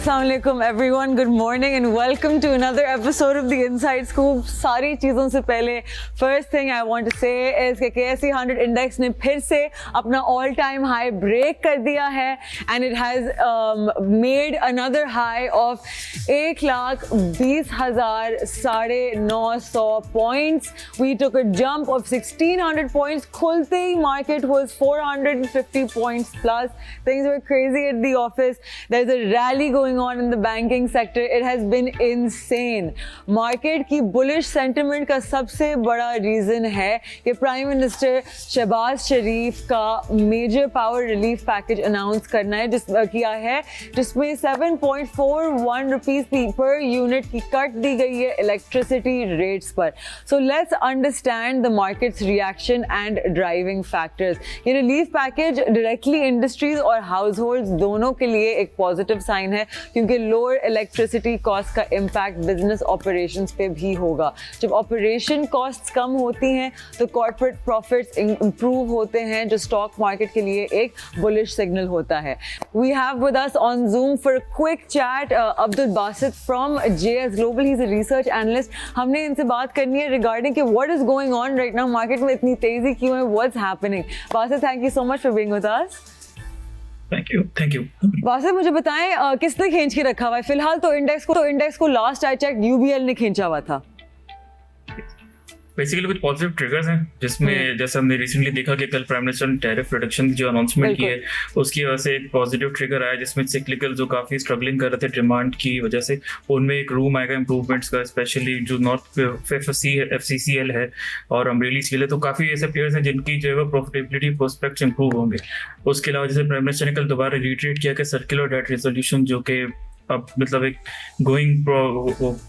Assalamu alaikum everyone, good morning and welcome to another episode of the Inside Scoop. सारी चीज़ों से पहले first thing I want to say is कि KSE 100 index ने फिर से अपना all time high break कर दिया है and it has made another high of 1,20,900 points. We took a jump of 1,600 points. खुलते ही market was 450 points plus. Things were crazy at the office. There's a rally going on in the banking sector. It has been insane. Market की bullish sentiment का सबसे बड़ा reason है कि Prime Minister Shahbaz शरीफ का major power relief package announce करना है किया है जिसमें 7.41 rupees per unit की cut दी गई है electricity rates पर. So let's understand the market's reaction and driving factors. ये relief package directly industries और households दोनों के लिए एक पॉजिटिव साइन है क्योंकि लोअर इलेक्ट्रिसिटी कॉस्ट का इम्पैक्ट बिजनेस ऑपरेशंस पे भी होगा. जब ऑपरेशन कॉस्ट्स कम होती हैं तो कॉर्पोरेट प्रॉफिट्स इंप्रूव होते हैं जो स्टॉक मार्केट के लिए एक बुलिश सिग्नल होता है. We have with us on Zoom for a quick chat Abdul Basit from JS Global. He is a research analyst. हमने इनसे बात करनी है रिगार्डिंग कि what is going on right now, market में इतनी तेजी क्यों है, what's happening. Basit, thank you so much for being with us. Thank you. Wasif, मुझे बताएं किसने खींच के रखा हुआ है फिलहाल? तो इंडेक्स को लास्ट आई चेक UBL ने खींचा हुआ था. बेसिकली कुछ पॉजिटिव ट्रिगर्स हैं जिसमें जैसे हमने रिसेंटली देखा कि कल प्राइम मिनिस्टर ने टैरिफ रिडक्शन की जो अनाउंसमेंट की है उसकी वजह से एक पॉजिटिव ट्रिगर आया जिसमें सिक्लिकल जो काफ़ी स्ट्रगलिंग कर रहे थे डिमांड की वजह से उनमें एक रूम आएगा इंप्रूवमेंट्स का, स्पेशली जो नॉर्थ FCCL है और अमरेली स्टील है. तो काफ़ी ऐसे प्लेयर्स हैं जिनकी जो है वो प्रॉफिटेबिलिटी प्रोस्पेक्ट्स इंप्रूव होंगे. उसके अलावा जैसे प्राइम मिनिस्टर ने कल दोबारा रिट्रीट किया कि सर्कुलर डेट रेजोल्यूशन जो कि अब मतलब एक गोइंग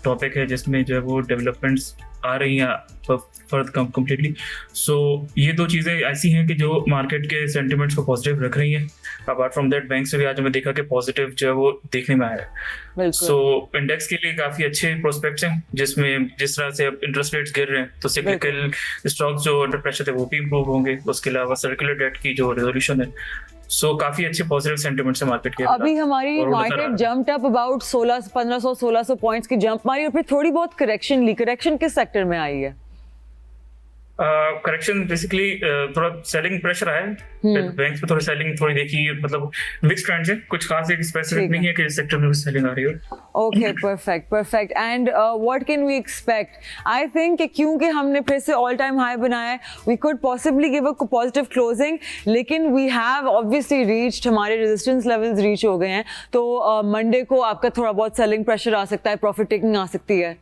टॉपिक है जिसमें जो है वो डेवलपमेंट्स आ रही हैं फर्द कम्प्लीटली. सो ये दो चीज़ें ऐसी हैं कि जो मार्केट के सेंटिमेंट्स को पॉजिटिव रख रही हैं. अपार्ट फ्रॉम दैट बैंक से भी आज हमें देखा कि पॉजिटिव जो है वो देखने में आया है. सो इंडेक्स के लिए काफ़ी अच्छे प्रोस्पेक्ट्स हैं जिसमें जिस तरह से अब इंटरेस्ट रेट्स गिर रहे हैं तो सिक्लिकल स्टॉक्स जो अंडर प्रेशर थे वो भी इंप्रूव होंगे. उसके अलावा सर्कुलर डेट की जो रेजोल्यूशन है सो काफी अच्छे पॉजिटिव सेंटिमेंट्स है मार्केट के. अभी हमारी market jumped up about 1500-1600 points की जंप मारी और फिर थोड़ी बहुत करेक्शन ली. करेक्शन किस सेक्टर में आई है? करेक्शन बेसिकली थोड़ा सेलिंग प्रेशर आया है. बैंक्स पे थोड़ी सेलिंग थोड़ी देखी, मतलब मिक्स ट्रेंड्स है, कुछ खास एक स्पेसिफिक नहीं है कि इस सेक्टर में सेलिंग आ रही हो. Okay, perfect. And what can we expect? I think क्योंकि हमने फिर से ऑल टाइम हाई बनाया है we could possibly give a positive closing, लेकिन वी हैव ऑब्वियसली रीच्ड, हमारे रेजिस्टेंस लेवल्स रीच हो गए हैं. तो मंडे को आपका थोड़ा बहुत सेलिंग प्रेशर आ सकता है, प्रॉफिट टेकिंग आ सकती है.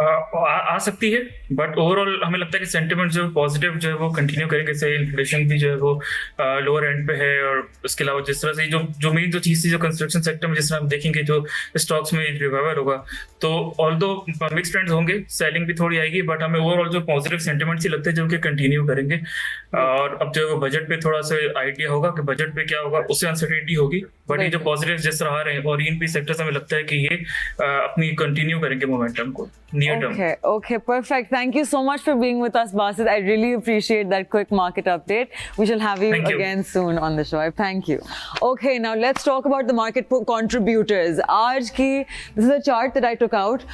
आ सकती है, बट ओवरऑल हमें लगता है कि सेंटिमेंट जो पॉजिटिव जो है वो कंटिन्यू करेंगे. जैसे इन्फ्लेशन भी जो है वो लोअर एंड पे है और उसके अलावा जिस तरह से जो मेन जो चीज़ थी जो कंस्ट्रक्शन सेक्टर में जिस तरह हम देखेंगे जो स्टॉक्स में रिवाइवल होगा तो ऑल्दो मिक्स ट्रेंड्स होंगे, सेलिंग भी थोड़ी आएगी, बट हमें ओवरऑल जो पॉजिटिव सेंटिमेंट्स ही लगते हैं जो कि कंटिन्यू करेंगे. और अब जो बजट पे थोड़ा सा आइडिया होगा कि बजट पे क्या होगा, उससे अनसर्टेनिटी होगी, बट ये जो पॉजिटिव जिस तरह आ रहे हैं और इन भी सेक्टर्स हमें लगता है कि ये अपनी कंटिन्यू करेंगे मोमेंटम को near term. Okay, perfect. Thank you so much for being with us, Basit. I really appreciate that quick market update. We shall have you again soon on the show. Thank you. Okay, now let's talk about the market contributors. आज की this is a chart that I took out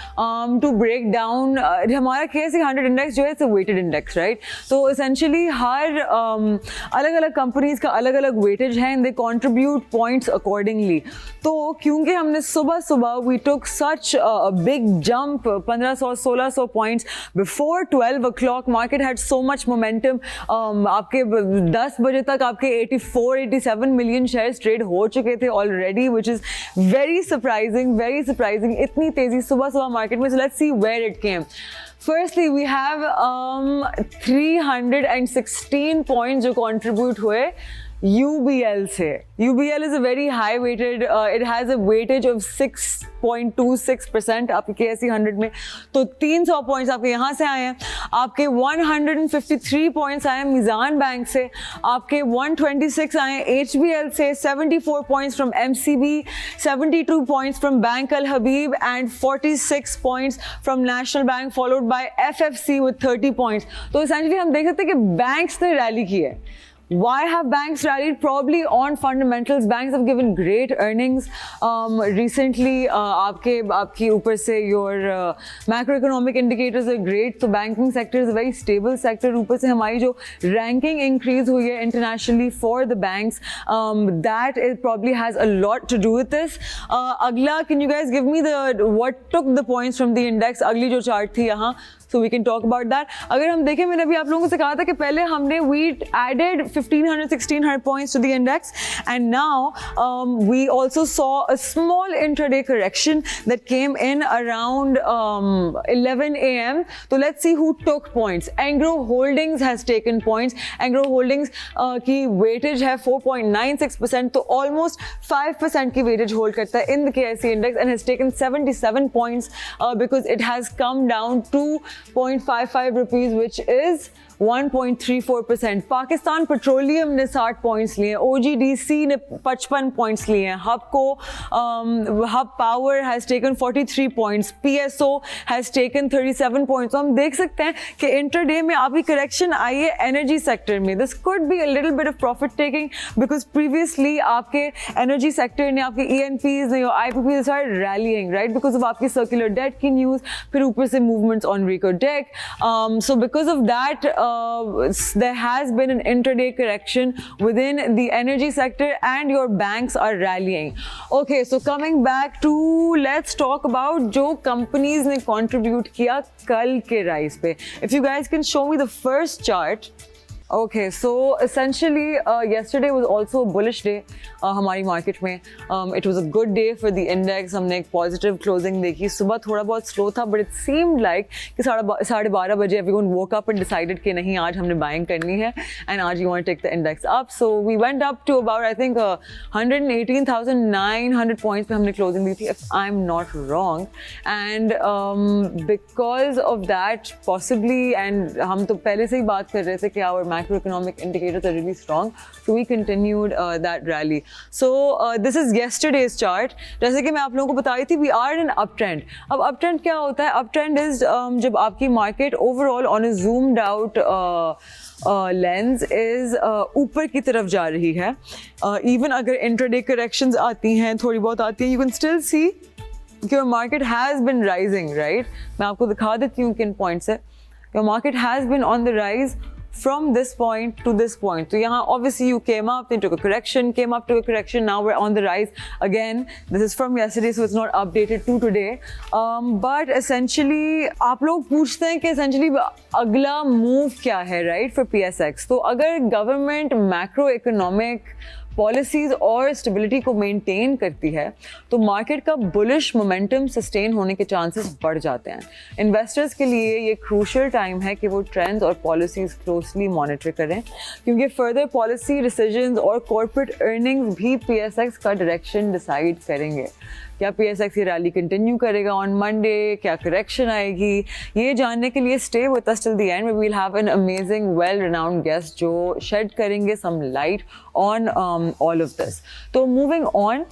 to break down. हमारा KSE 100 index जो है it's a weighted index, right? तो essentially हर अलग-अलग companies का अलग-अलग weightage है and they contribute points accordingly. तो क्योंकि हमने सुबह we took such a big jump 1500-1600 points before 12 o'clock. Market had so much momentum. आपके 10 बजे तक आपके 84-87 million shares trade हो चुके थे already, which is very surprising. इतनी तेजी सुबह market में. So let's see where it came. Firstly, we have 316 points जो contribute हुए UBL से. UBL is a very high weighted, it has a weightage of 6.26% आपके KSE 100 में. तो 300 पॉइंट्स आपके यहाँ से आए हैं. आपके 153 पॉइंट्स आए हैं मीज़ान बैंक से. आपके 126 आए हैं HBL से. 74 points from MCB, 72 points from bank Al Habib and 46 points from national bank followed by FFC with 30 points. तो एसेंशियली हम देख सकते हैं कि बैंक्स ने रैली की है. Why have banks rallied? Probably on fundamentals. Banks have given great earnings recently. आपकी ऊपर से your macroeconomic indicators are great. So banking sector is a very stable sector. ऊपर से हमारी जो ranking increase हुई है internationally for the banks, that is probably has a lot to do with this. अगला, can you guys give me what took the points from the index? अगली जो chart थी यहाँ, so we can talk about that. अगर हम देखें, मैंने अभी आप लोगों से कहा था कि पहले हमने we added 1500-1600 points to the index, and now we also saw a small intraday correction that came in around 11 a.m. So let's see who took points. Angro Holdings has taken points. Angro Holdings की weightage है 4.96%, तो almost 5% की weightage hold करता है in the KSE index and has taken 77 points because it has come down to 0.55 rupees, which is 1.34%. Pakistan petroleum ने 60 points लिए, OGDC ने 55 points लिए हैं, hub power has taken 43 points, PSO has taken 37 points. तो हम देख सकते हैं कि इंटरडे में आपकी करेक्शन आई है एनर्जी सेक्टर में. This could be a little bit of profit taking because previously आपके एनर्जी सेक्टर ने, आपके ENPs ने, IPPs start rallying, right, because of आपकी सर्कुलर डेट की न्यूज़, फिर ऊपर से movements on Reko Diq. So because of that there has been an intraday correction within the energy sector and your banks are rallying. Okay, so coming back to, let's talk about जो companies ने contribute किया कल के rise पे. If you guys can show me the first chart. Okay, so essentially yesterday was also a bullish day हमारी market में. It was a good day for the index. हमने एक positive closing देखी. सुबह थोड़ा बहुत slow था, but it seemed like कि 12:30 बजे everyone woke up and decided कि नहीं, आज हमने buying करनी है and आज you want to take the index up. So we went up to about, I think 118,900 points पे हमने closing दी थी, if I'm not wrong. And because of that possibly, and हम तो पहले से ही बात कर रहे थे कि our macroeconomic indicators are really strong, so we continued that rally. So this is yesterday's chart. जैसे कि मैं आप लोगों को बता रही थी, we are in uptrend. अब uptrend क्या होता है? Uptrend is जब आपकी market overall on a zoomed out lens is ऊपर की तरफ जा रही है. Even अगर intraday corrections आती हैं, थोड़ी बहुत आती हैं, you can still see कि your market has been rising, right? मैं आपको दिखा देती हूँ किन point से. Your market has been on the rise from this point to this point. So यहाँ obviously you came up, then took a correction, came up to a correction, now we're on the rise again. This is from yesterday, so it's not updated to today. But essentially आप लोग पूछते हैं कि essentially अगला move क्या है, right, for PSX. तो अगर government macroeconomic पॉलिसीज और स्टेबिलिटी को मेंटेन करती है तो मार्केट का बुलिश मोमेंटम सस्टेन होने के चांसेस बढ़ जाते हैं. इन्वेस्टर्स के लिए ये क्रूशियल टाइम है कि वो ट्रेंड्स और पॉलिसीज क्लोजली मॉनिटर करें, क्योंकि फर्दर पॉलिसी डिसीजंस और कॉर्पोरेट अर्निंग्स भी PSX का डायरेक्शन डिसाइड करेंगे. क्या PSX ये रैली कंटिन्यू करेगा ऑन मंडे, क्या करेक्शन आएगी, ये जानने के लिए stay with us till the end. We will have an amazing well renowned guest जो शेड करेंगे some light on all of this. तो मूविंग ऑन,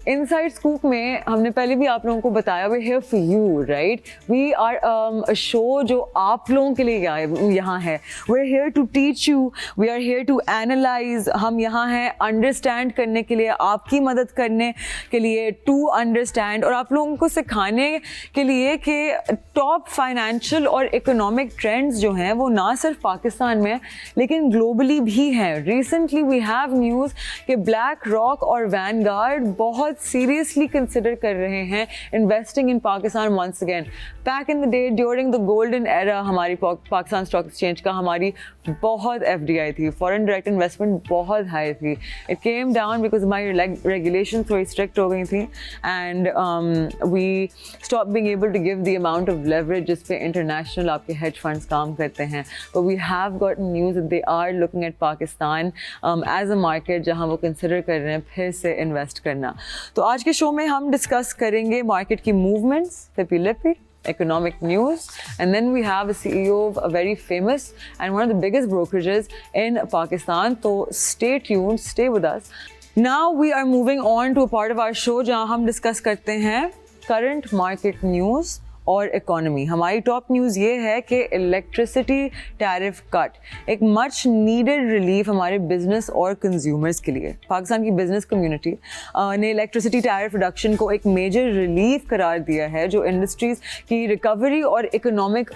इनसाइड स्कूप में हमने पहले भी आप लोगों को बताया, we here for you, right. We are a show जो आप लोगों के लिए यहाँ है. We are here to teach you, we are here to analyse. हम यहाँ हैं अंडरस्टैंड करने के लिए, आपकी मदद करने के लिए, टू अंडरस्टैंड, और आप लोगों को सिखाने के लिए कि टॉप फाइनेंशियल और इकोनॉमिक ट्रेंड्स जो हैं वो ना सिर्फ पाकिस्तान में लेकिन ग्लोबली भी हैं. रिसेंटली वी हैव न्यूज़ कि ब्लैक रॉक और वैनगार्ड बहुत seriously consider कर रहे हैं investing in Pakistan once again. Back in the day during the golden era हमारी पाकिस्तान स्टॉक एक्सचेंज का हमारी बहुत FDI थी, foreign direct investment बहुत high थी. It came down because हमारी regulations थोड़ी strict हो गई थी and we stopped being able to give the amount of leverage जिस पे international आपके hedge funds काम करते हैं. But we have gotten news that they are looking at Pakistan as a market जहाँ वो consider कर रहे हैं फिर से invest करना. तो आज के शो में हम डिस्कस करेंगे मार्केट की मूवमेंट्स, फिर economic news, and then we have a CEO of a very famous and one of the biggest brokerages in Pakistan. So stay tuned, stay with us. Now we are moving on to a part of our show जहाँ हम discuss करते हैं current market news और economy. हमारी top news ये है कि electricity tariff cut एक मच नीडेड रिलीफ हमारे बिजनेस और कंज्यूमर्स के लिए। पाकिस्तान की बिजनेस कम्युनिटी ने इलेक्ट्रिसिटी टैरिफ रिडक्शन को एक मेजर रिलीफ करार दिया है, जो इंडस्ट्रीज़ की रिकवरी और इकोनॉमिक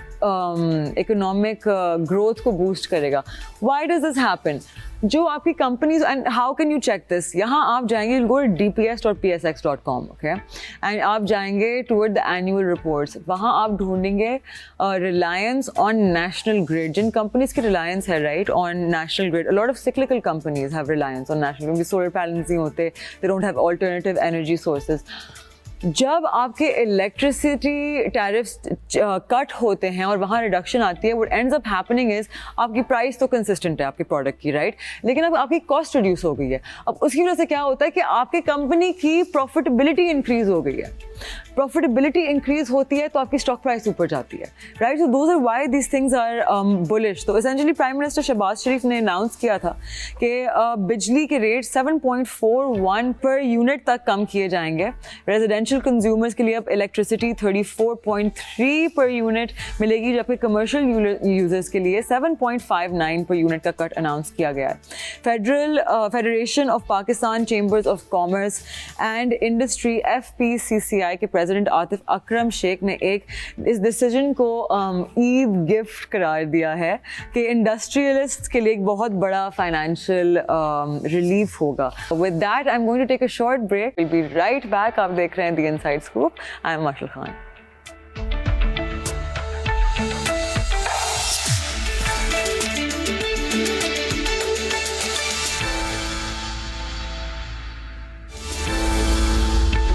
ग्रोथ को बूस्ट करेगा। Why does this happen? जो आपकी companies, and how can you check this? यहाँ आप जाएंगे, गो dps.psx.com, ओके, एंड आप जाएंगे टूवर्ड द एनुअल रिपोर्ट्स। वहाँ आप ढूंढेंगे रिलायंस ऑन नेशनल ग्रिड। जिन कंपनीज की रिलायंस है right on national grid, a lot of cyclical companies have reliance on national, क्योंकि सोलर पैनल्स नहीं होते, they don't have alternative energy sources. जब आपके इलेक्ट्रिसिटी टैरिफ्स कट होते हैं और वहाँ रिडक्शन आती है, what ends up happening is आपकी प्राइस तो कंसिस्टेंट है आपके प्रोडक्ट की, राइट, लेकिन अब आपकी कॉस्ट रिड्यूस हो गई है। अब उसकी वजह से क्या होता है कि आपकी कंपनी की प्रॉफिटेबिलिटी इंक्रीज हो गई है। प्रॉफिटेबिलिटी इंक्रीज होती है तो आपकी स्टॉक प्राइस ऊपर जाती है, right. So those are why this things are bullish. तो essentially prime minister Shahbaz Sharif ने अनाउंस किया था कि बिजली के रेट 7.41 पर यूनिट तक कम किए जाएंगे। रेजिडेंशियल कंज्यूमर्स के लिए अब इलेक्ट्रिसिटी 34.3 पर यूनिट मिलेगी, जबकि कमर्शियल यूजर्स के लिए 7.59 पर यूनिट का कट अनाउंस किया गया है। Federation of Pakistan chambers of commerce and industry FPCCI के प्रेसिडेंट आतिफ अकरम शेख ने इस डिसीजन को ईद गिफ्ट करार दिया है कि इंडस्ट्रियलिस्ट्स के लिए एक बहुत बड़ा फाइनेंशियल रिलीफ होगा। With that I am going to take a short break, will be right back. आप देख रहे हैं the Inside Scoop, I am Marshal Khan.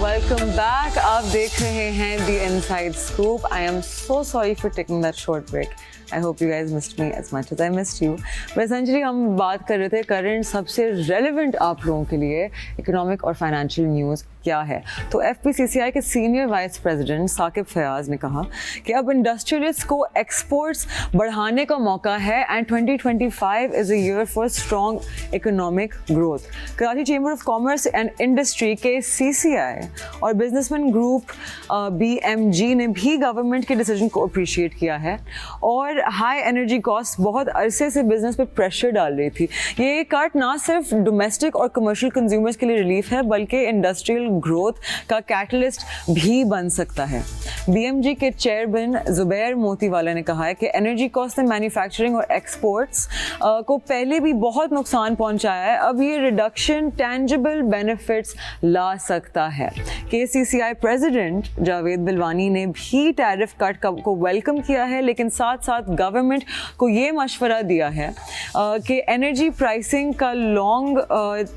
Welcome back. आप देख रहे हैं The Inside Scoop. I am so sorry for taking that short break. I hope you guys missed me as much as I missed you. But essentially हम बात कर रहे थे current सबसे रेलिवेंट आप लोगों के लिए इकोनॉमिक और फाइनेंशियल न्यूज़ क्या है। तो FPCCI के senior vice president Saqib Fayyaz ने कहा कि अब इंडस्ट्रियलिस्ट को एक्सपोर्ट्स बढ़ाने का मौका है and 2025 is a year for strong economic growth. Karachi chamber of commerce and industry के CCI और बिजनेसमैन ग्रुप BMG ने भी गवर्नमेंट के डिसीजन को अप्रिशिएट किया है। और हाई एनर्जी कॉस्ट बहुत अरसे से बिजनेस पे प्रेशर डाल रही थी। ये कट ना सिर्फ डोमेस्टिक और कमर्शियल कंज्यूमर्स के लिए रिलीफ है, बल्कि इंडस्ट्रियल ग्रोथ का कैटलिस्ट भी बन सकता है। BMG के चेयरमैन जुबैर मोतीवाला ने कहा है कि एनर्जी कॉस्ट ने मैन्युफैक्चरिंग और एक्सपोर्ट्स को पहले भी बहुत नुकसान पहुंचाया है, अब ये रिडक्शन टेंजिबल बेनिफिट्स ला सकता है। KCCI प्रेसिडेंट जावेद बिलवानी ने भी टैरिफ कट को वेलकम किया है, लेकिन साथ साथ गवर्नमेंट को ये मशवरा दिया है कि एनर्जी प्राइसिंग का लॉन्ग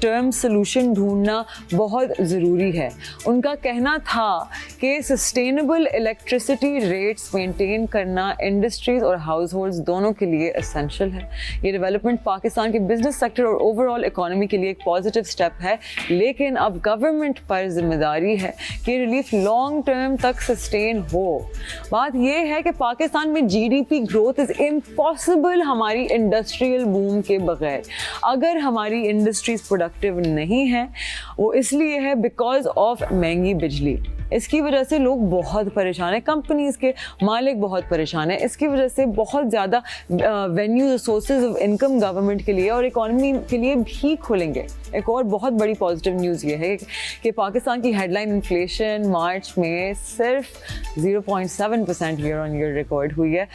टर्म सोल्यूशन ढूंढना बहुत ज़रूरी है। उनका कहना था कि सस्टेनेबल इलेक्ट्रिसिटी रेट्स मेंटेन करना इंडस्ट्रीज और हाउस होल्ड्स दोनों के लिए एसेंशियल है। ये डेवलपमेंट पाकिस्तान के बिजनेस सेक्टर और ओवरऑल इकोनॉमी के लिए एक पॉजिटिव स्टेप है, लेकिन अब गवर्नमेंट पर जिम्मेदारी है कि रिलीफ लॉन्ग टर्म तक सस्टेन हो। बात यह है कि पाकिस्तान में GDP ग्रोथ इज इम्पॉसिबल हमारी इंडस्ट्रियल बूम के बगैर। अगर हमारी इंडस्ट्रीज प्रोडक्टिव नहीं है, वो इसलिए है बिकॉज ऑफ महंगी बिजली। इसकी वजह से लोग बहुत परेशान हैं, कंपनीज के मालिक बहुत परेशान हैं। इसकी वजह से बहुत ज़्यादा venues sources of income government के लिए और इकॉनमी के लिए भी खुलेंगे। एक और बहुत बड़ी पॉजिटिव न्यूज़ ये है कि पाकिस्तान की हेडलाइन इन्फ्लेशन मार्च में सिर्फ 0.7% ईयर ऑन ईयर रिकॉर्ड हुई है,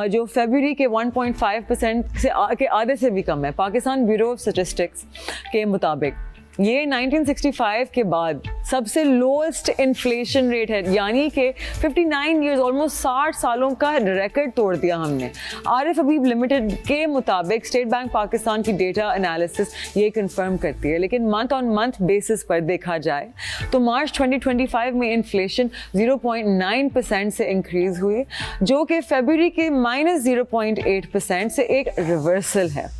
जो फरवरी के 1.5% के आधे से भी कम है। पाकिस्तान ब्यूरो ऑफ स्टैटिस्टिक्स के मुताबिक ये 1965 के बाद सबसे लोएस्ट इन्फ्लेशन रेट है, यानी कि 59 ईयर्स ऑलमोस्ट 60 सालों का रिकॉर्ड तोड़ दिया हमने। आरिफ हबीब लिमिटेड के मुताबिक स्टेट बैंक पाकिस्तान की डेटा एनालिसिस ये कंफर्म करती है, लेकिन मंथ ऑन मंथ बेसिस पर देखा जाए तो मार्च 2025 में इन्फ्लेशन 0.9% से इंक्रीज हुई, जो कि फरवरी के -0.8% से एक रिवर्सल है।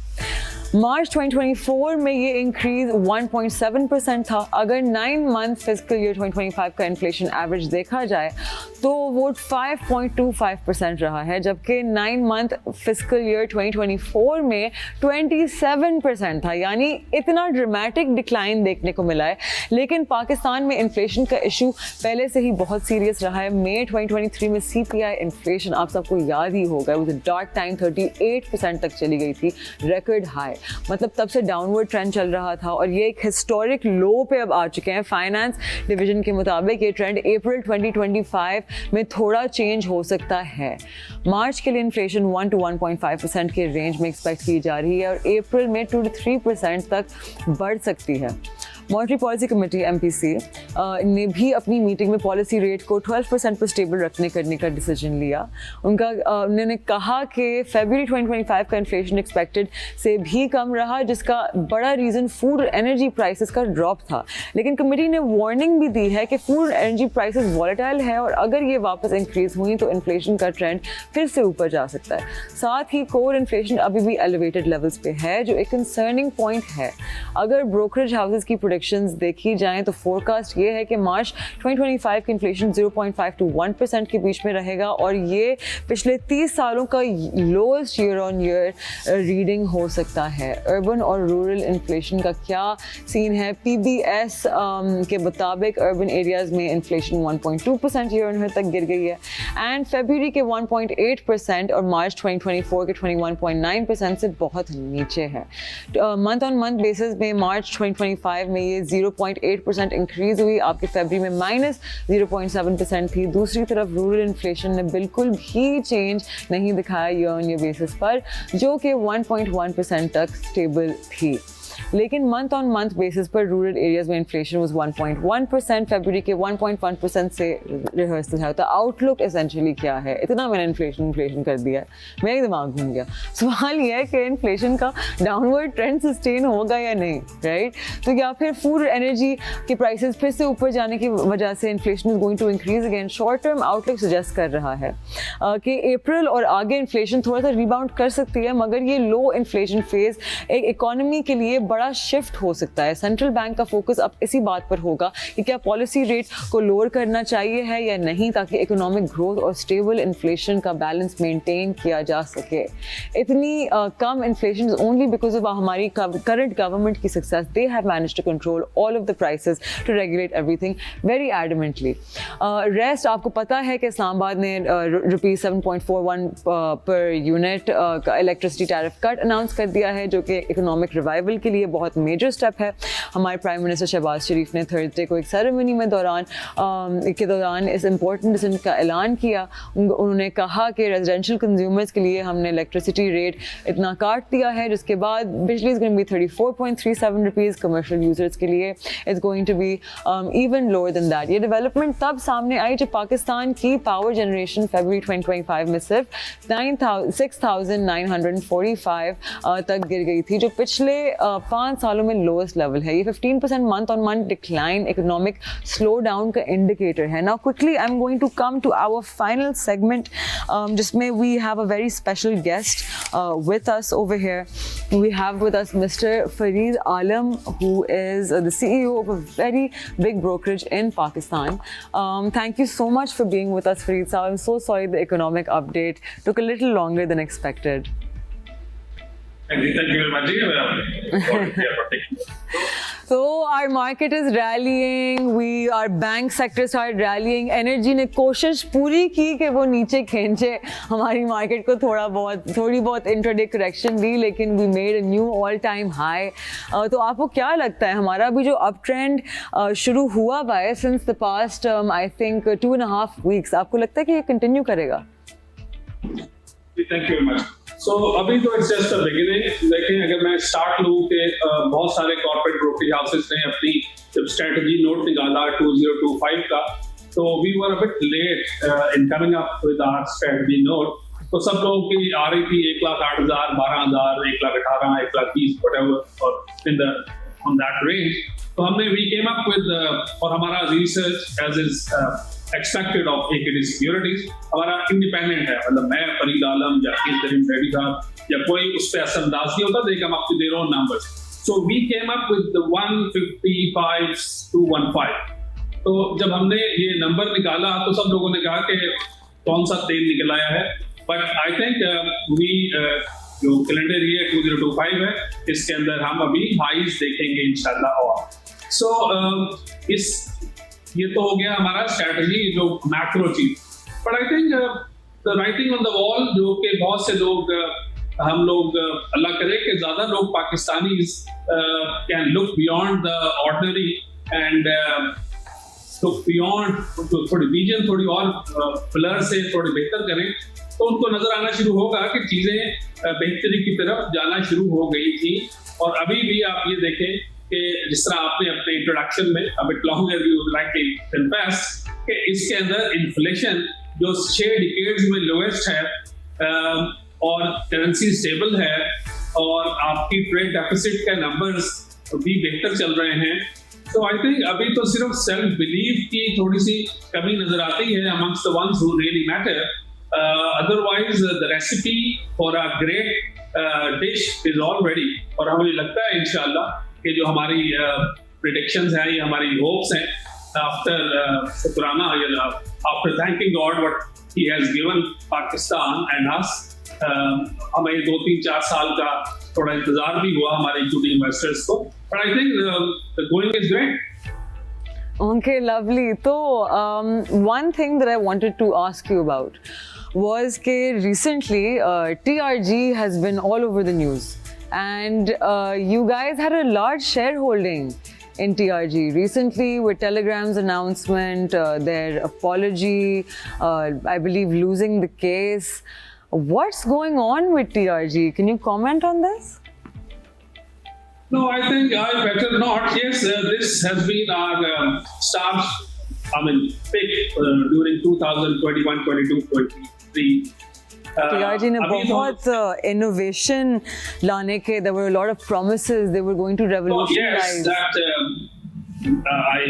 मार्च 2024 में ये इंक्रीज 1.7% था। अगर 9 मंथ फिस्कल ईयर 2025 का इन्फ्लेशन एवरेज देखा जाए तो वो 5.25% रहा है, जबकि 9 मंथ फिस्कल ईयर 2024 में 27% था, यानी इतना ड्रामेटिक डिक्लाइन देखने को मिला है। लेकिन पाकिस्तान में इन्फ्लेशन का इशू पहले से ही बहुत सीरियस रहा है। मई 2023 में CPI इन्फ्लेशन आप सबको याद ही होगा, वो डार्क टाइम 38% तक चली गई थी, रिकॉर्ड हाई। मतलब तब से डाउनवर्ड ट्रेंड चल रहा था और ये एक हिस्टोरिक लो पे अब आ चुके हैं। फाइनेंस डिवीजन के मुताबिक ये ट्रेंड अप्रैल 2025 में थोड़ा चेंज हो सकता है। मार्च के लिए इन्फ्लेशन 1 to 1.5% के रेंज में एक्सपेक्ट की जा रही है और अप्रैल में 2 to 3% तक बढ़ सकती है। मॉनेटरी पॉलिसी कमेटी MPC ने भी अपनी मीटिंग में पॉलिसी रेट को 12% पर स्टेबल करने का डिसीजन लिया। उन्होंने कहा कि फरवरी 2025 का इन्फ्लेशन एक्सपेक्टेड से भी कम रहा, जिसका बड़ा रीज़न फूड और एनर्जी प्राइसेस का ड्रॉप था। लेकिन कमेटी ने वार्निंग भी दी है कि फूड और एनर्जी प्राइसेस वॉलेटाइल है और अगर ये वापस इंक्रीज हुई तो इन्फ्लेशन का ट्रेंड फिर से ऊपर जा सकता है। साथ ही कोर इन्फ्लेशन अभी भी एलिवेटेड लेवल्स पे है, जो एक कंसर्निंग पॉइंट है। अगर ब्रोकरेज हाउसेस की देखी जाएं तो फोरकास्ट ये है कि मार्च 2025 की इन्फ्लेशन 0.5 to 1% के बीच में रहेगा और ये पिछले 30 सालों का lowest year on year reading हो सकता है। अर्बन और रूरल इन्फ्लेशन का क्या सीन है? PBS के मुताबिक अर्बन एरियाज में इन्फ्लेशन 1.2% ईयर ऑन ईयर तक गिर गई है एंड फरवरी के 1.8% और मार्च 2024 के 21.9% से बहुत नीचे है। मंथ ऑन मंथ बेसिस में मार्च 2025 में ये 0.8% इंक्रीज हुई, आपके फरवरी में -0.7% थी। दूसरी तरफ रूरल इन्फ्लेशन ने बिल्कुल भी चेंज नहीं दिखाया ईयर ऑन ईयर बेसिस पर, जो कि 1.1% तक स्टेबल थी। लेकिन मंथ ऑन मंथ बेसिस पर रूरल एरियाज में इन्फ्लेशन वाज 1.1%, फरवरी के 1.1% से रिहर्सल है। तो आउटलुक एसेंशियली क्या है? इतना मैंने इन्फ्लेशन कर दिया है, मेरा दिमाग घूम गया। सवाल ये है कि इन्फ्लेशन का डाउनवर्ड ट्रेंड सस्टेन होगा या नहीं, राइट? तो या फिर फूड और एनर्जी के प्राइसेस फिर से ऊपर जाने की वजह से inflation is going to increase again. Short term outlook suggest कर रहा है कि अप्रैल और आगे इन्फ्लेशन थोड़ा सा रिबाउंड कर सकती है, मगर ये लो इन्फ्लेशन फेज एक इकोनॉमी के लिए बड़ा शिफ्ट हो सकता है। सेंट्रल बैंक का फोकस अब इसी बात पर होगा कि क्या पॉलिसी रेट को लोअर करना चाहिए है या नहीं, ताकि इकोनॉमिक ग्रोथ और स्टेबल इन्फ्लेशन का बैलेंस मेंटेन किया जा सके। इतनी कम इन्फ्लेशन ओनली बिकॉज ऑफ हमारी करंट गवर्नमेंट की success. They have managed to control all of the prices, to regulate everything very adamantly. Rest आपको पता है कि इस्लामाबाद ने ₹7.41 पर यूनिट का इलेक्ट्रिसिटी टैरिफ कट अनाउंस कर दिया है, जो कि इकोनॉमिक रिवाइवल के लिए बहुत मेजर स्टेप है। हमारे प्राइम मिनिस्टर शहबाज शरीफ ने थर्सडे को एक सेरेमनी में दौरान इस इम्पोर्टेंट डिसीजन का ऐलान किया। उन्होंने कहा कि रेजिडेंशियल कंज्यूमर्स के लिए हमने इलेक्ट्रिसिटी रेट इतना काट दिया है, जिसके बाद बिजली is going to be ₹34.37, commercial users के लिए is going to be even lower than that. ये डेवलपमेंट तब सामने आई जब पाकिस्तान की पावर जनरेशन फरवरी 2025 में सिर्फ 6,945 तक गिर गई थी, जो पिछले 5 सालों में लोएस्ट लेवल है। ये 15% month on month decline economic slow down का इंडिकेटर है। Now quickly I am going to come to our final segment, जिसमें we have a very special guest with us over here. We have with us Mr. Fareed Alam, who is the CEO of a very big brokerage in Pakistan. Thank you so much for being with us, Fareed Sahab. I'm so sorry the economic update took a little longer than expected. Thank you very much. So our market is rallying, our bank sector started rallying, energy ने कोशिश पूरी की कि वो नीचे खींचे हमारी market को, थोड़ी बहुत इंट्राडे करेक्शन दी, लेकिन we made a new all time high. तो आपको क्या लगता है हमारा अभी जो अप ट्रेंड शुरू हुआ हुआ है since the past I think 2.5 weeks, आपको लगता है कि ये कंटिन्यू करेगा? Thank you very much. So अभी तो इट्स जस्ट अ बिगिनिंग। लेकिन अगर मैं स्टार्ट लूँ कि बहुत सारे कॉर्पोरेट ब्रोकरेज हाउसेस ने अपनी जब स्ट्रेटजी नोट निकाला 2025 का, तो we were a bit late in coming up with our strategy note. तो सब लोगों की आ रही थी 1,08,000, 12,000, 1,18,000, 1,20,000 व्हाटएवर और in the on that range. तो हमने वी केम अप विद और हमारा research as is expected of AKD securities हमारा इंडिपेंडेंट है, मतलब मैं, फरीद आलम, जाकिर करीम रेड्डी साहब, या कोई उस पर असरअंदाज नहीं होता, they come up with their own numbers. So we came up with the 155 to 15. तो जब हमने ये नंबर निकाला तो सब लोगों ने कहा कि कौन सा तेल निकल आया है, बट आई थिंक वी जो कैलेंडर ईयर 2025 है इसके अंदर हम अभी हाईज देखेंगे इंशाल्लाह। और सो ये तो हो गया हमारा स्ट्रेटजी जो मैक्रो चीज, but I think the writing on the wall जो कि बहुत से लोग हम लोग अल्लाह करे कि ज्यादा लोग Pakistani can look beyond the ordinary and look beyond, थोड़ी विजन थोड़ी और प्लर से थोड़ी बेहतर करें, तो उनको नजर आना शुरू होगा कि चीजें बेहतरी की तरफ जाना शुरू हो गई थी। और अभी भी आप ये देखें कि जिस तरह आपने अपने इंट्रोडक्शन में अब it longer you like confess कि इसके अंदर इन्फ्लेशन जो 6 डिकेड्स में लोएस्ट है और करेंसी स्टेबल है और आपकी ट्रेड डेफिसिट का नंबर्स भी बेहतर चल रहे हैं, तो आई थिंक अभी तो सिर्फ सेल्फ बिलीव की थोड़ी सी कमी नजर आती है amongst the ones who really matter. Otherwise the recipe for a great dish is all ready. और हमें लगता है इंशाल्लाह कि जो हमारी प्रेडिक्शंस हैं, ये हमारी होप्स हैं, आफ्टर शुक्राना after thanking God what he has given Pakistan and us, हमें 2-3-4 साल का थोड़ा इंतजार भी हुआ हमारे इक्विटी इन्वेस्टर्स को, but I think the going is great. Okay, lovely. So, one thing that I wanted to ask you about was that recently TRG has been all over the news, and you guys had a large shareholding in TRG recently with Telegram's announcement, their apology, I believe losing the case. What's going on with TRG? Can you comment on this? No, I think I better not. Yes, this has been our staff's, pick during 2021, 22, 23. TRG ने बहुत innovation लाने के, there were a lot of promises, they were going to revolutionize. Yes, that I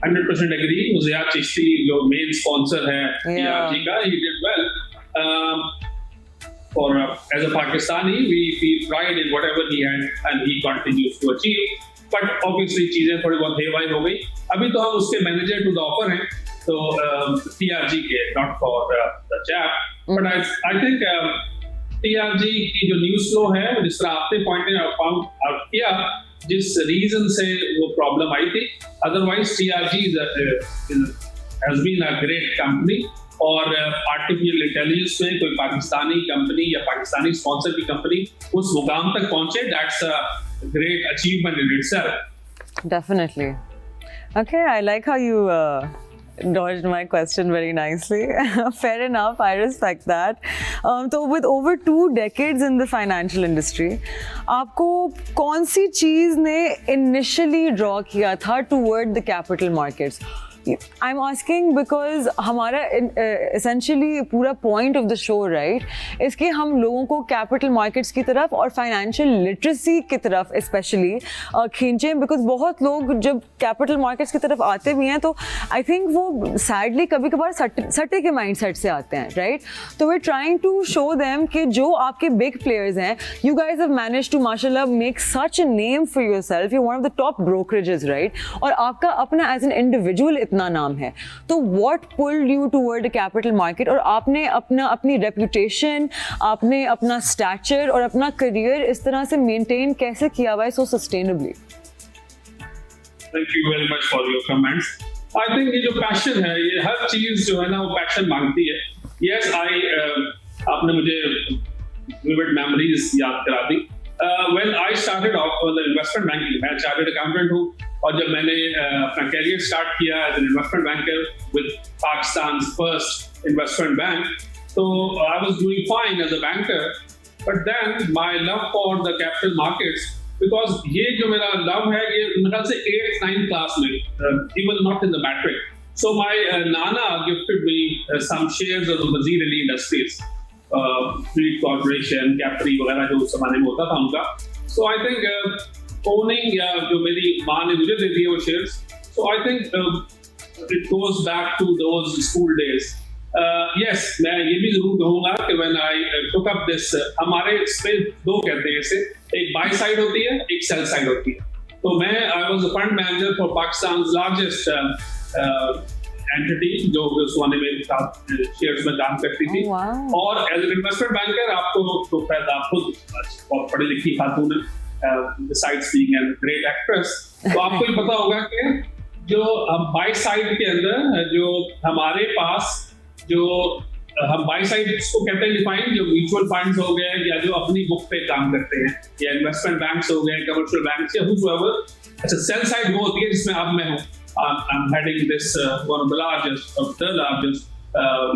100% agree. Ziad Chishti जो main sponsor है TRG का, he did well. For as a Pakistani, we feel pride in whatever he had and he continues to achieve. But obviously चीजें थोड़ी बहुत हेवाई हो गई। अभी तो हम उसके मैनेजर टू द ऑफर हैं, तो TRG के, not for the chap. But I think TRG की जो न्यूज फ्लो है, जिस तरह आपने पॉइंट आउट किया, जिस रीजन से वो प्रॉब्लम आई थी, otherwise TRG has been a great company. और आर्टिफिशियल इंटेलिजेंस में कोई पाकिस्तानी कंपनी या पाकिस्तानी स्पॉन्सर की कंपनी उस मुकाम तक पहुंचे, that's a great achievement in itself. Definitely. Okay, I like how you dodged my question very nicely. Fair enough, I respect that. So with over 2 decades in the financial industry, आपको कौन सी चीज़ ने initially draw किया था toward the capital markets? I'm asking because हमारा essentially पूरा point of the show, right, इसके हम लोगों को capital markets की तरफ और financial literacy की तरफ especially खींचें, because बहुत लोग जब capital markets की तरफ आते भी हैं तो I think वो sadly कभी कभार सट्टे के mindset से आते हैं, right? तो we're trying to show them कि जो आपके big players हैं, you guys have managed to mashallah make such a name for yourself, you're one of the top brokerages, right? और आपका अपना as an individual इतना नाम है, तो what pulled you toward the capital market? और आपने अपनी reputation, आपने अपना stature और अपना career इस तरह से maintain कैसे किया हुआ है so sustainably? Thank you very much for your comments. I think ये जो passion है, ये हर चीज जो है ना वो passion मांगती है। Yes, आपने मुझे vivid memories याद करा दी। When I started off with the investment banking, मैं chartered accountant हूँ, और जब मैंने अपना कैरियर स्टार्ट किया as an investment banker with Pakistan's first investment bank, तो I was doing fine as a banker, but then my love for the capital markets, because ये जो मेरा लव है ये मेरे ख्याल से 8th-9th क्लास में, even not in the matric, so my nana gifted me some shares of the Wazir Ali industries, fleet corporation, कैप्टरी वगैरह जो उस जमाने में होता था उनका। सो आई थिंक owning या जो मेरी माँ ने मुझे दे दिए वो shares, so I think it goes back to those school days. yes, मैं ये भी जरूर कहूंगा कि when I took up this, हमारे इसमें दो कहते हैं इसे, एक buy side होती है, एक sell side होती है. तो मैं I was a fund manager for Pakistan's largest entity जो उस वाले में शेयर्स में काम करती थी. Oh, wow. और एज एन इन्वेस्टमेंट बैंकर आपको तो शायद आप खुद बहुत पढ़ी लिखी खातून है, besides being a great actress, तो आपको ये पता होगा कि जो हम बाय साइड के अंदर जो हमारे पास जो हम बाय साइड को कहते हैं डिफाइन, जो म्यूचुअल फंड्स हो गए या जो अपनी बुक पे काम करते हैं या इन्वेस्टमेंट बैंक्स हो गए, कमर्शियल बैंक्स या whosoever. अच्छा, सेल साइड वो होती है जिसमें अब मैं हूँ. I'm heading this one of the largest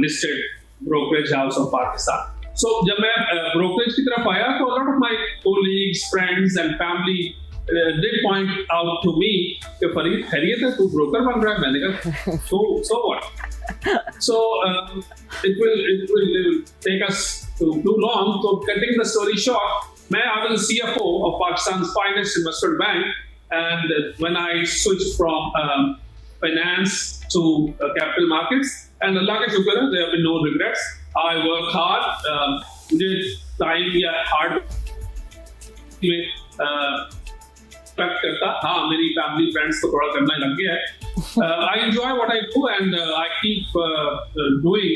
listed brokerage house of Pakistan. So जब मैं brokerage की तरफ आया तो a lot of my colleagues, friends and family did point out to me कि फरीद खैरियत है, तू ब्रोकर बन रहा है. मैंने कहा so what? So it will take us too long. So cutting the story short, I was the CFO of Pakistan's finest investment bank. And when I switched from finance to capital markets, and Allah ka shukr hai, there have been no regrets. I worked hard. मुझे time या hard में करता. हाँ, मेरी family friends को थोड़ा करना लग गया है. I enjoy what I do and I keep doing.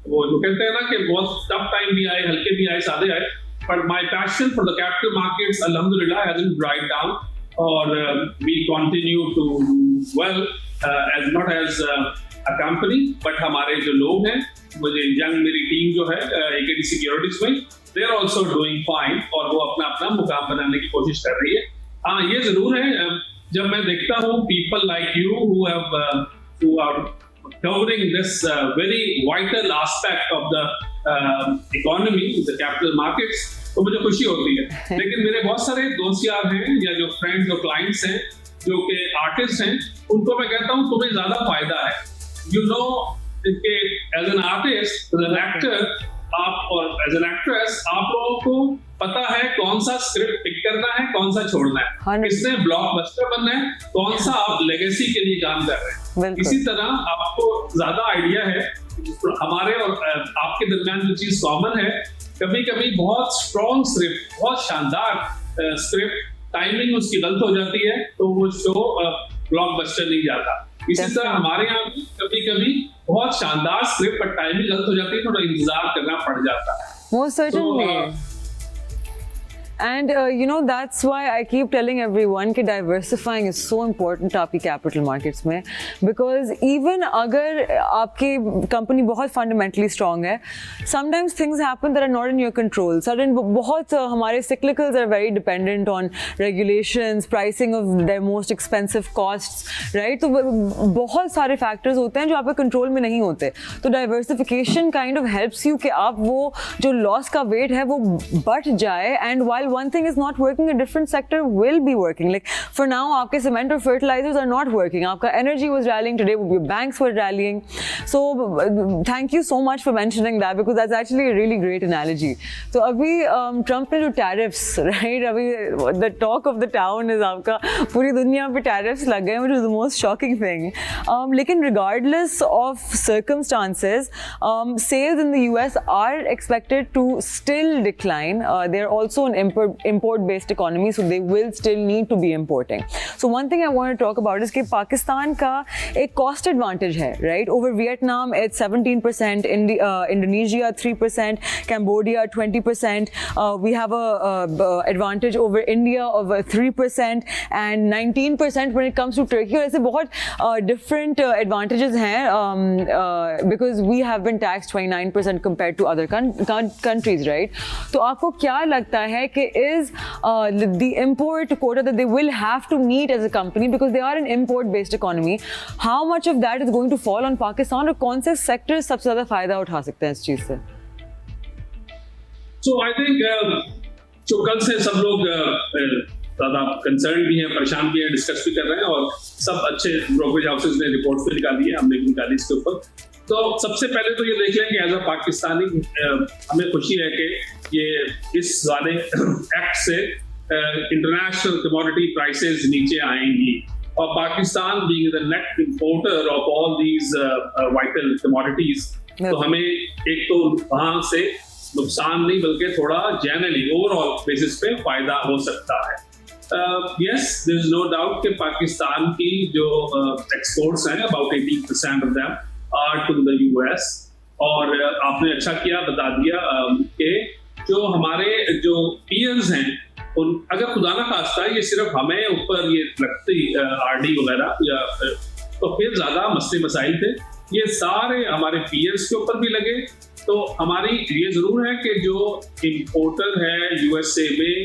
वो जो कहते हैं ना कि बहुत tough time भी आए, हल्के भी आए, सादे आए. But my passion for the capital markets, alhamdulillah, hasn't dried down. Or we continue to do well as not as a company, but हमारे जो लोग हैं, मुझे young मेरी टीम जो है AKD Securities में, they are also doing fine और वो अपना अपना मुकाम बनाने की कोशिश कर रही है. हाँ, ये जरूर है, जब मैं देखता हूँ people like you who are covering this very vital aspect of the economy, the capital markets, तो मुझे खुशी होती है. लेकिन मेरे बहुत सारे दोस्त यार हैं या जो फ्रेंड्स और क्लाइंट्स हैं जो कि आर्टिस्ट हैं, उनको मैं कहता हूँ तुम्हें ज्यादा फायदा है. यू नो कि as an artist, as an actor, आप और एज एन एक्ट्रेस, आप लोगों को पता है कौन सा स्क्रिप्ट पिक करना है, कौन सा छोड़ना है, किसने ब्लॉकबस्टर बनना है, कौन सा आप लेगेसी के लिए काम कर रहे हैं. इसी तरह आपको ज्यादा आइडिया है. हमारे और आपके दरमियान जो चीज कॉमन है, कभी कभी बहुत स्ट्रॉन्ग स्क्रिप्ट, बहुत शानदार स्क्रिप्ट, टाइमिंग उसकी गलत हो जाती है तो वो शो ब्लॉकबस्टर नहीं जाता. इसी तरह हमारे यहाँ भी कभी कभी बहुत शानदार स्क्रिप्ट पर टाइमिंग गलत हो जाती है, थोड़ा इंतजार करना पड़ जाता है. Most certainly. And that's why I keep telling everyone कि diversifying is so important आपकी capital markets में, because even अगर आपकी company बहुत fundamentally strong है, sometimes things happen that are not in your control. Sudden बहुत हमारे cyclicals are very dependent on regulations, pricing of their most expensive costs, right? तो बहुत सारे factors होते हैं जो आपके control में नहीं होते. तो diversification kind of helps you कि आप वो जो loss का weight है वो बढ़ जाए, and while one thing is not working, a different sector will be working. Like for now, आपके cement और fertilizers are not working. आपका energy was rallying today, your banks were rallying. So thank you so much for mentioning that, because that's actually a really great analogy. So अभी Trump ने जो tariffs, right? अभी the talk of the town is आपका पूरी दुनिया पे tariffs लग गए, which is the most shocking thing. लेकिन regardless of circumstances, sales in the US are expected to still decline. They're also an import-based economy, so they will still need to be importing. So one thing I want to talk about is कि पाकिस्तान का एक cost advantage है, right? Over Vietnam, it's 17%, Indonesia 3%, Cambodia 20%. We have a advantage over India of 3% and 19% when it comes to Turkey. और ऐसे बहुत different advantages हैं because we have been taxed 29% compared to other countries, right? तो आपको क्या लगता है कि is the import quota that they will have to meet as a company, because they are an import-based economy, how much of that is going to fall on Pakistan, और कौन से sectors सबसे ज़्यादा फायदा उठा सकते हैं इस चीज़ से? So I think जो कल से सब लोग ज़्यादा कंसर्न भी हैं, परेशान भी हैं, डिस्कस भी कर रहे हैं, और सब अच्छे ब्रोकरेज हाउसेज ने रिपोर्ट भी निकाली है, हमने भी निकाली इसके ऊपर. तो सबसे पहले तो ये देख लें कि एज अ पाकिस्तानी हमें खुशी है कि ये इस वाले एक्ट से इंटरनेशनल कमोडिटी प्राइसेस नीचे आएंगी, और Pakistan being the net importer of all these vital commodities तो हमें एक तो वहां से नुकसान नहीं बल्कि थोड़ा जनरली ओवरऑल बेसिस पे फायदा हो सकता है। Yes, there is no doubt कि पाकिस्तान की जो एक्सपोर्ट्स हैं about 80% of them are to the US, और आपने अच्छा किया बता दिया कि जो हमारे जो पीयर्स हैं उन अगर खुदा ना खास्ता ये सिर्फ हमें ऊपर ये लगती आरडी वगैरह या तो फिर ज्यादा मसले मसाइल थे, ये सारे हमारे पीयर्स के ऊपर भी लगे। तो हमारी ये जरूर है कि जो इंपोर्टर है यूएसए में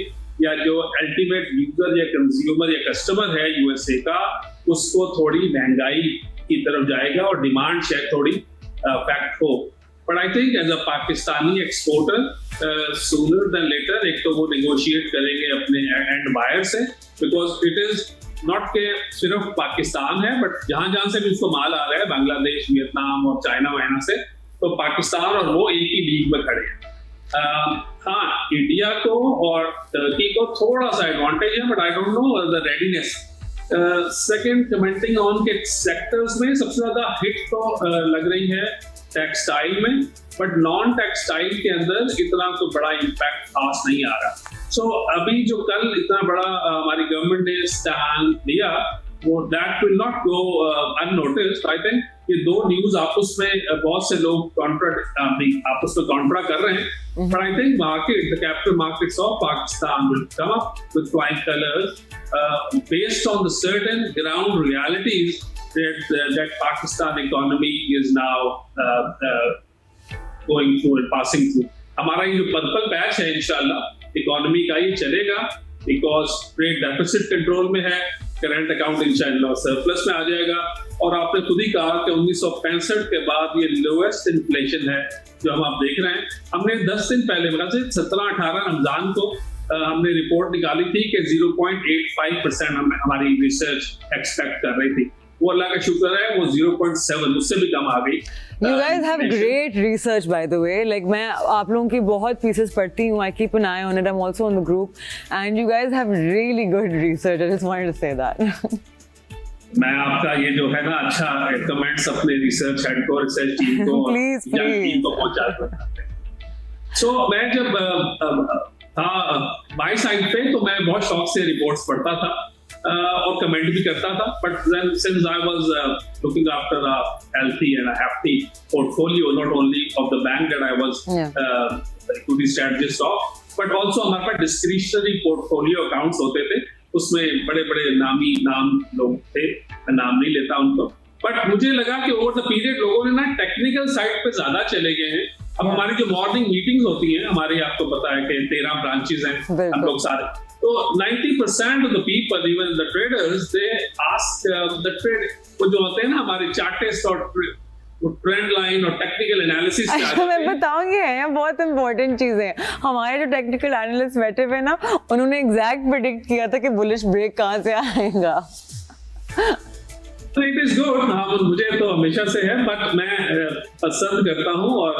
या जो अल्टीमेट यूजर या कंज्यूमर या कस्टमर है यूएसए का, उसको थोड़ी महंगाई की तरफ जाएगा और डिमांड शायद थोड़ी फैक्ट हो। But I think as a Pakistani exporter sooner than later एक तो वो नेगोशिएट करेंगे अपने एंड बायर से, बिकॉज इट इज नॉट के सिर्फ पाकिस्तान है बट जहां से भी उसको माल आ रहा है बांग्लादेश, वियतनाम और चाइना वाइना से, तो पाकिस्तान और वो एक ही लीग में खड़े हैं। हाँ, इंडिया को और टर्की को थोड़ा सा एडवांटेज है, but I don't know the readiness. Second, commenting on के सेक्टर्स में सबसे ज्यादा हिट तो लग रही है टेक्सटाइल में, बट नॉन टेक्सटाइल के अंदर इतना तो बड़ा इम्पैक्ट खास नहीं आ रहा। सो अभी जो कल इतना बड़ा हमारी गवर्नमेंट ने स्टैंड लिया, वो that will not go unnoticed. I think ये दो न्यूज आपस में बहुत से लोग आपस में कॉन्ट्रा कर रहे हैं, but I think market, the capital markets of Pakistan will come up with flying colours based on the certain ground realities that Pakistan economy is now going through and passing through. हमारा ये जो purple patch है इंशाल्लाह economy का ही चलेगा, because trade deficit control में है, current account इंशाल्लाह सरप्लस में आ जाएगा, और आपने खुद ही कहा कि 1965 के बाद ये लोएस्ट इन्फ्लेशन है जो हम आप देख रहे हैं। हमने 10 दिन पहले मतलब 17-18 रमजान को हमने रिपोर्ट निकाली थी कि 0.85% हमारी रिसर्च एक्सपेक्ट कर रही थी, वो अल्लाह का शुक्र है वो 0.7 उससे भी कम आ गई। You guys have great research, by the way. Like मैं आप लोगों की बहुत pieces पढ़ती हूँ. I keep an eye on it. I'm also on the group, and you guys have really good research. I just wanted to say that. मैं आपका ये जो है ना अच्छा कमेंट्स अपने रिसर्च हेड को, रिसर्च टीम को please. टीम को पहुंचा देते हैं। So मैं जब था बाई साइड पे तो मैं बहुत शौक से रिपोर्ट्स पढ़ता था और कमेंट भी करता था, but then since I was looking after a healthy and a hefty portfolio, not only of the bank that I was equity strategist of, but also हमारे पास discretionary portfolio accounts होते थे, उसमें बड़े बड़े नामी नाम लोग थे, मैं नाम नहीं लेता उनको, बट मुझे लगा कि ओवर द पीरियड लोगों ने ना टेक्निकल साइड पे ज्यादा चले गए हैं। अब हमारी जो मॉर्निंग मीटिंग्स होती हैं, हमारे आपको पता है कि 13 ब्रांचेस हैं हम लोग सारे, तो 90% of the people, even the traders, they ask the trade, वो जो होते हैं ना हमारे चार्टिस्ट और ट्रेंड लाइन और टेक्निकल एनालिसिस। अच्छा मैं बताऊंगी है बहुत इंपॉर्टेंट चीजें। हमारे जो टेक्निकल एनालिस्ट बैठे हुए ना, उन्होंने एग्जैक्ट प्रेडिक्ट किया था कि बुलिश ब्रेक कहाँ से आएगा। इट इज गुड, हाँ मुझे तो हमेशा से है, बट मैं पसंद करता हूँ और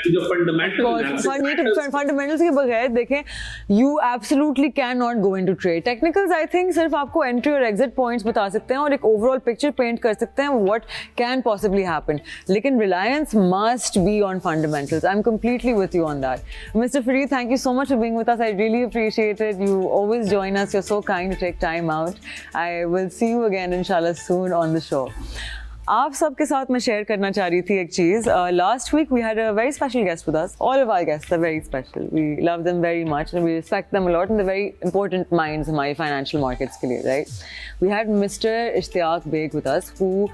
जो फंडामेंटल्स के बगैर देखें you absolutely cannot go into trade. Technicals I think सिर्फ आपको एंट्री और एग्जिट पॉइंट्स बता सकते हैं और एक ओवरऑल पिक्चर पेंट कर सकते हैं what can possibly happen, लेकिन reliance must be on fundamentals. I'm completely with you on that. Mr. Fareed, thank you so much for being with us. I really appreciate it. You always join us. You're so kind to take time out. I will see you again inshallah soon on the show. आप सबके साथ मैं share करना चाह रही थी एक चीज़। Last week we had a very special guest with us. All of our guests are very special. We love them very much and we respect them a lot and they very important minds हमारी financial markets के लिए, right? We had mister Ishtiaq Baig with us who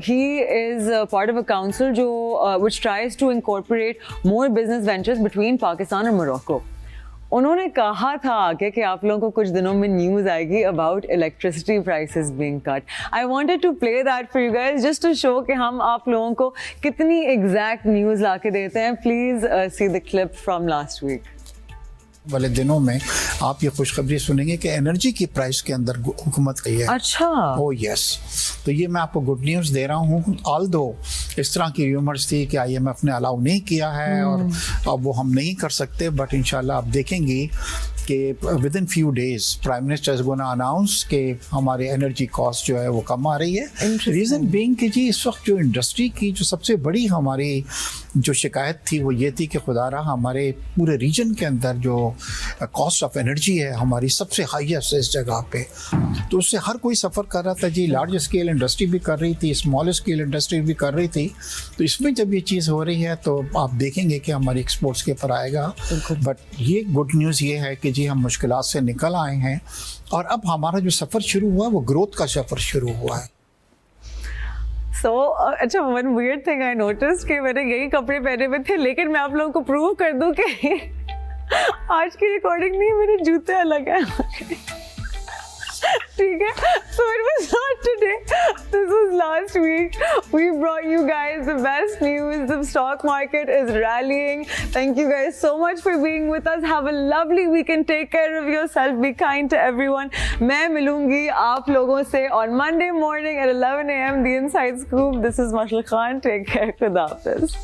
he is part of a council जो which tries to incorporate more business ventures between Pakistan और Morocco. उन्होंने कहा था आगे कि आप लोगों को कुछ दिनों में न्यूज़ आएगी about electricity prices being cut. I wanted to play that for you guys just to show कि हम आप लोगों को कितनी एग्जैक्ट न्यूज़ ला के देते हैं। Please see the clip from last week. वाले दिनों में आप ये खुशखबरी सुनेंगे कि एनर्जी की प्राइस के अंदर हुकूमत की है। अच्छा, ओ यस, तो ये मैं आपको गुड न्यूज़ दे रहा हूँ। ऑल्दो इस तरह की र्यूमर्स थी कि IMF ने अलाउ नहीं किया है और अब वो हम नहीं कर सकते, बट इंशाल्लाह आप देखेंगी कि with in few days prime minister is gonna announce कि हमारे एनर्जी कॉस्ट जो है वो कम आ रही है। रीज़न बीइंग कि जी इस वक्त जो इंडस्ट्री की जो सबसे बड़ी हमारी जो शिकायत थी वो ये थी कि खुदारा हमारे पूरे रीजन के अंदर जो कॉस्ट ऑफ एनर्जी है हमारी सबसे हाईएस्ट इस जगह पे, तो उससे हर कोई सफ़र कर रहा था जी। लार्ज स्केल इंडस्ट्री भी कर रही थी, स्मॉल स्केल इंडस्ट्री भी कर रही थी। तो इसमें जब ये चीज़ हो रही है तो आप देखेंगे कि हमारी एक्सपोर्ट्स के ऊपर आएगा। बट ये गुड न्यूज़ ये है कि जी हम मुश्किलात से निकल आए हैं और अब हमारा जो सफ़र शुरू हुआ वो ग्रोथ का सफ़र शुरू हुआ है। So, अच्छा one weird thing I noticed कि मैंने यही कपड़े पहने हुए थे, लेकिन मैं आप लोगों को प्रूव कर दूं कि आज की रिकॉर्डिंग नहीं, मेरे जूते अलग हैं। ठीक है, so it was not today, this was last week. We brought you guys the best news. The stock market is rallying. Thank you guys so much for being with us. Have a lovely weekend. Take care of yourself. Be kind to everyone. मैं मिलूंगी आप लोगों से on Monday morning at 11 a.m. The Inside Scoop. This is Mashal Khan. Take care. Khuda Hafiz.